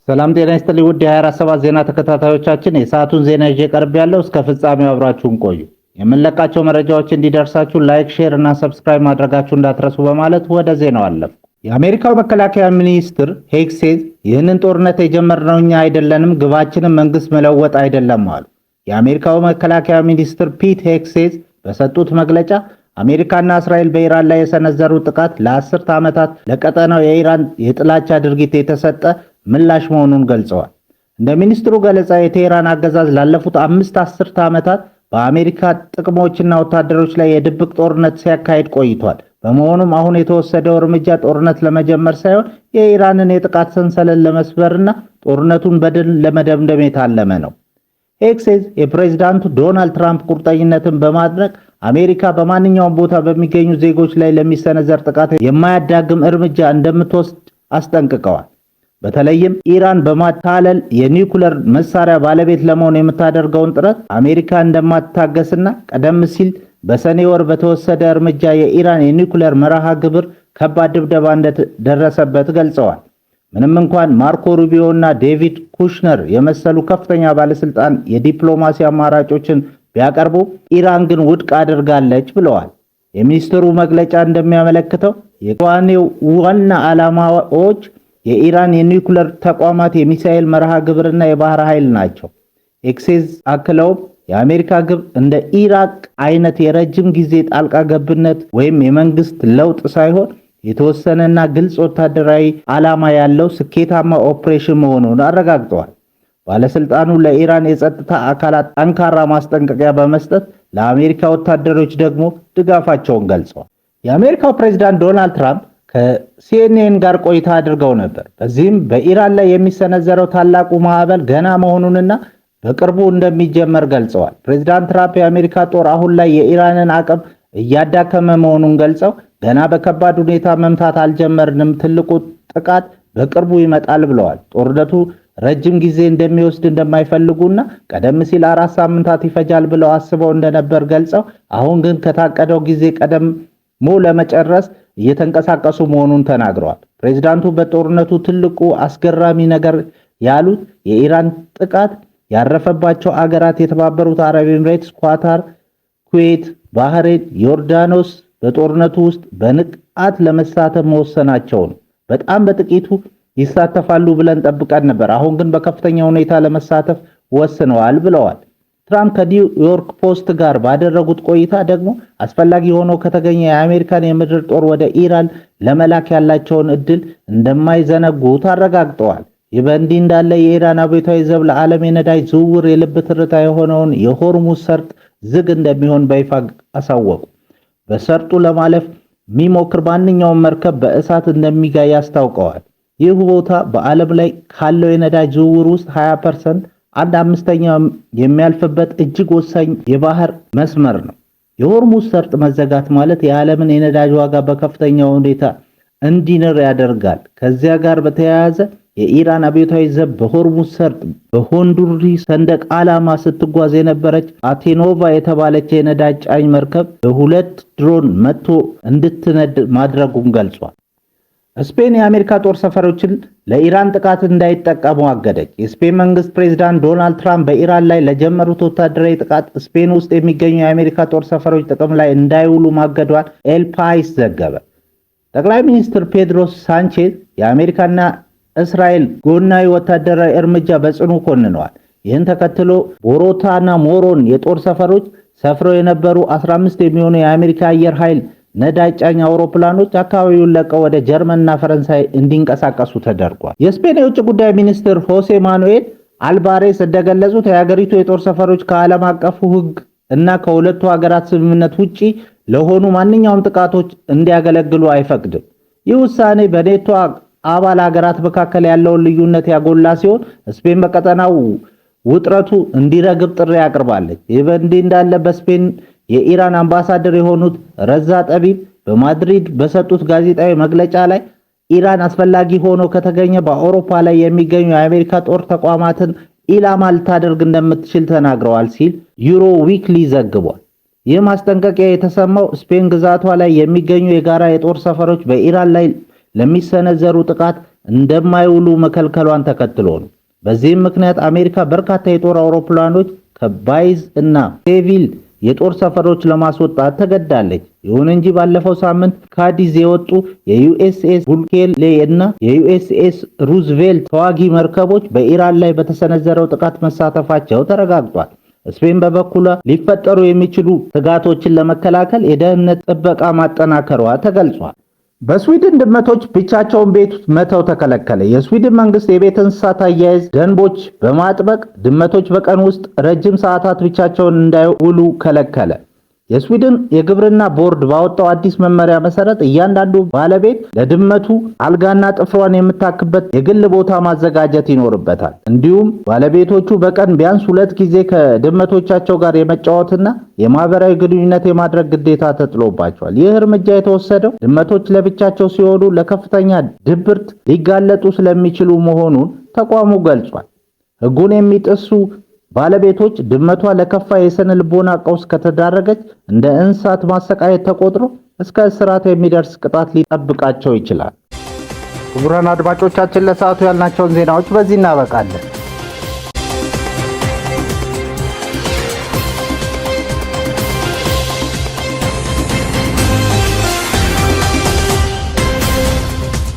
ሰላም ጤና ይስጥልኝ ውድ የ247 ዜና ተከታታዮቻችን፣ የሰዓቱን ዜና ይዤ ቀርቤያለሁ። እስከ ፍጻሜው አብራችሁን ቆዩ። የምንለቃቸው መረጃዎች እንዲደርሳችሁ ላይክ፣ ሼር እና ሰብስክራይብ ማድረጋችሁ እንዳትረሱ በማለት ወደ ዜናው አለፍኩ። የአሜሪካው መከላከያ ሚኒስትር ሄግሴዝ ይህንን ጦርነት የጀመርነው እኛ አይደለንም፣ ግባችንም መንግስት መለወጥ አይደለም አሉ። የአሜሪካው መከላከያ ሚኒስትር ፒት ሄግሴዝ በሰጡት መግለጫ አሜሪካና እስራኤል በኢራን ላይ የሰነዘሩት ጥቃት ለአስርተ ዓመታት ለቀጠናው የኢራን የጥላቻ ድርጊት የተሰጠ ምላሽ መሆኑን ገልጸዋል። እንደ ሚኒስትሩ ገለጻ የቴህራን አገዛዝ ላለፉት 5 አስርተ ዓመታት በአሜሪካ ጥቅሞችና ወታደሮች ላይ የድብቅ ጦርነት ሲያካሂድ ቆይቷል። በመሆኑም አሁን የተወሰደው እርምጃ ጦርነት ለመጀመር ሳይሆን የኢራንን የጥቃት ሰንሰለት ለመስበርና ጦርነቱን በድል ለመደምደም የታለመ ነው። ሄግሴዝ የፕሬዝዳንቱ ዶናልድ ትራምፕ ቁርጠኝነትን በማድነቅ አሜሪካ በማንኛውም ቦታ በሚገኙ ዜጎች ላይ ለሚሰነዘር ጥቃት የማያዳግም እርምጃ እንደምትወስድ አስጠንቅቀዋል። በተለይም ኢራን በማታለል የኒውክሌር መሳሪያ ባለቤት ለመሆን የምታደርገውን ጥረት አሜሪካ እንደማትታገስና ቀደም ሲል በሰኔ ወር በተወሰደ እርምጃ የኢራን የኒውክሌር መርሃ ግብር ከባድ ድብደባ እንደደረሰበት ገልጸዋል። ምንም እንኳን ማርኮ ሩቢዮ እና ዴቪድ ኩሽነር የመሰሉ ከፍተኛ ባለስልጣን የዲፕሎማሲ አማራጮችን ቢያቀርቡ ኢራን ግን ውድቅ አድርጋለች ብለዋል። የሚኒስትሩ መግለጫ እንደሚያመለክተው የቋኔው ዋና ዓላማዎች የኢራን የኒውክሌር ተቋማት፣ የሚሳኤል መርሃ ግብርና የባህር ኃይል ናቸው። ሄግሴዝ አክለውም የአሜሪካ ግብ እንደ ኢራቅ አይነት የረጅም ጊዜ ጣልቃ ገብነት ወይም የመንግስት ለውጥ ሳይሆን የተወሰነና ግልጽ ወታደራዊ ዓላማ ያለው ስኬታማ ኦፕሬሽን መሆኑን አረጋግጠዋል። ባለስልጣኑ ለኢራን የጸጥታ አካላት ጠንካራ ማስጠንቀቂያ በመስጠት ለአሜሪካ ወታደሮች ደግሞ ድጋፋቸውን ገልጸዋል። የአሜሪካው ፕሬዝዳንት ዶናልድ ትራምፕ ከሲኤንኤን ጋር ቆይታ አድርገው ነበር። በዚህም በኢራን ላይ የሚሰነዘረው ታላቁ ማዕበል ገና መሆኑንና በቅርቡ እንደሚጀመር ገልጸዋል። ፕሬዝዳንት ትራምፕ የአሜሪካ ጦር አሁን ላይ የኢራንን አቅም እያዳከመ መሆኑን ገልጸው ገና በከባድ ሁኔታ መምታት አልጀመርንም፣ ትልቁ ጥቃት በቅርቡ ይመጣል ብለዋል። ጦርነቱ ረጅም ጊዜ እንደሚወስድ እንደማይፈልጉና ቀደም ሲል 4 ሳምንታት ይፈጃል ብለው አስበው እንደነበር ገልጸው አሁን ግን ከታቀደው ጊዜ ቀደሞ ለመጨረስ እየተንቀሳቀሱ መሆኑን ተናግረዋል። ፕሬዝዳንቱ በጦርነቱ ትልቁ አስገራሚ ነገር ያሉት የኢራን ጥቃት ያረፈባቸው አገራት የተባበሩት አረብ ኤምሬትስ፣ ኳታር፣ ኩዌት፣ ባህሬን፣ ዮርዳኖስ በጦርነቱ ውስጥ በንቃት ለመሳተፍ መወሰናቸው ነው። በጣም በጥቂቱ ይሳተፋሉ ብለን ጠብቀን ነበር፣ አሁን ግን በከፍተኛ ሁኔታ ለመሳተፍ ወስነዋል ብለዋል። ትራምፕ ከኒውዮርክ ፖስት ጋር ባደረጉት ቆይታ ደግሞ አስፈላጊ ሆኖ ከተገኘ የአሜሪካን የምድር ጦር ወደ ኢራን ለመላክ ያላቸውን እድል እንደማይዘነጉት አረጋግጠዋል። ይህ በእንዲህ እንዳለ የኢራን አብዮታዊ ዘብ ለዓለም የነዳጅ ዝውውር የልብ ትርታ የሆነውን የሆርሙዝ ሰርጥ ዝግ እንደሚሆን በይፋ አሳወቁ። በሰርጡ ለማለፍ የሚሞክር ማንኛውም መርከብ በእሳት እንደሚጋይ አስታውቀዋል። ይህ ቦታ በዓለም ላይ ካለው የነዳጅ ዝውውር ውስጥ 20%፣ 1/5 የሚያልፍበት እጅግ ወሳኝ የባህር መስመር ነው። የሆርሙዝ ሰርጥ መዘጋት ማለት የዓለምን የነዳጅ ዋጋ በከፍተኛ ሁኔታ እንዲንር ያደርጋል። ከዚያ ጋር በተያያዘ የኢራን አብዮታዊ ዘብ በሆርሙዝ ሰርጥ በሆንዱሪ ሰንደቅ ዓላማ ስትጓዝ የነበረች አቴኖቫ የተባለች የነዳጅ ጫኝ መርከብ በሁለት ድሮን መጥቶ እንድትነድ ማድረጉን ገልጿል። ስፔን የአሜሪካ ጦር ሰፈሮችን ለኢራን ጥቃት እንዳይጠቀሙ አገደች። የስፔን መንግስት ፕሬዝዳንት ዶናልድ ትራምፕ በኢራን ላይ ለጀመሩት ወታደራዊ ጥቃት ስፔን ውስጥ የሚገኙ የአሜሪካ ጦር ሰፈሮች ጥቅም ላይ እንዳይውሉ ማገዷን ኤል ፓይስ ዘገበ። ጠቅላይ ሚኒስትር ፔድሮ ሳንቼዝ የአሜሪካና እስራኤል ጎናዊ ወታደራዊ እርምጃ በጽኑ ኮንነዋል። ይህን ተከትሎ ቦሮታና ሞሮን የጦር ሰፈሮች ሰፍረው የነበሩ 15 የሚሆኑ የአሜሪካ አየር ኃይል ነዳጅ ጫኝ አውሮፕላኖች አካባቢውን ለቀው ወደ ጀርመንና ፈረንሳይ እንዲንቀሳቀሱ ተደርጓል። የስፔን የውጭ ጉዳይ ሚኒስትር ሆሴ ማኑኤል አልባሬስ እንደገለጹት የሀገሪቱ የጦር ሰፈሮች ከዓለም አቀፉ ሕግ እና ከሁለቱ ሀገራት ስምምነት ውጪ ለሆኑ ማንኛውም ጥቃቶች እንዲያገለግሉ አይፈቅድም። ይህ ውሳኔ በኔቶ አባል ሀገራት መካከል ያለውን ልዩነት ያጎላ ሲሆን ስፔን በቀጠናው ውጥረቱ እንዲረግብ ጥሪ አቅርባለች። ይህ በእንዲህ እንዳለ በስፔን የኢራን አምባሳደር የሆኑት ረዛ ጠቢብ በማድሪድ በሰጡት ጋዜጣዊ መግለጫ ላይ ኢራን አስፈላጊ ሆኖ ከተገኘ በአውሮፓ ላይ የሚገኙ የአሜሪካ ጦር ተቋማትን ኢላማ ልታደርግ እንደምትችል ተናግረዋል ሲል ዩሮ ዊክሊ ዘግቧል። ይህ ማስጠንቀቂያ የተሰማው ስፔን ግዛቷ ላይ የሚገኙ የጋራ የጦር ሰፈሮች በኢራን ላይ ለሚሰነዘሩ ጥቃት እንደማይውሉ መከልከሏን ተከትሎ ነው። በዚህም ምክንያት አሜሪካ በርካታ የጦር አውሮፕላኖች ከባይዝ እና ሴቪል የጦር ሰፈሮች ለማስወጣት ተገዳለች። ይሁን እንጂ ባለፈው ሳምንት ካዲዝ የወጡ የዩኤስኤስ ቡልኬሌ እና የዩኤስኤስ ሩዝቬልት ተዋጊ መርከቦች በኢራን ላይ በተሰነዘረው ጥቃት መሳተፋቸው ተረጋግጧል። ስፔን በበኩሏ ሊፈጠሩ የሚችሉ ስጋቶችን ለመከላከል የደህንነት ጥበቃ ማጠናከሯ ተገልጿል። በስዊድን ድመቶች ብቻቸውን ቤት መተው ተከለከለ። የስዊድን መንግስት የቤት እንስሳት አያያዝ ደንቦች በማጥበቅ ድመቶች በቀን ውስጥ ረጅም ሰዓታት ብቻቸውን እንዳይውሉ ከለከለ። የስዊድን የግብርና ቦርድ ባወጣው አዲስ መመሪያ መሰረት እያንዳንዱ ባለቤት ለድመቱ አልጋና ጥፍሯን የምታክበት የግል ቦታ ማዘጋጀት ይኖርበታል። እንዲሁም ባለቤቶቹ በቀን ቢያንስ 2 ጊዜ ከድመቶቻቸው ጋር የመጫወትና የማህበራዊ ግንኙነት የማድረግ ግዴታ ተጥሎባቸዋል። ይህ እርምጃ የተወሰደው ድመቶች ለብቻቸው ሲሆኑ ለከፍተኛ ድብርት ሊጋለጡ ስለሚችሉ መሆኑን ተቋሙ ገልጿል። ሕጉን የሚጥሱ ባለቤቶች ድመቷ ለከፋ የስነ ልቦና ቀውስ ከተዳረገች እንደ እንስሳት ማሰቃየት ተቆጥሮ እስከ እስራት የሚደርስ ቅጣት ሊጠብቃቸው ይችላል። ክቡራን አድማጮቻችን ለሰዓቱ ያልናቸውን ዜናዎች በዚህ እናበቃለን።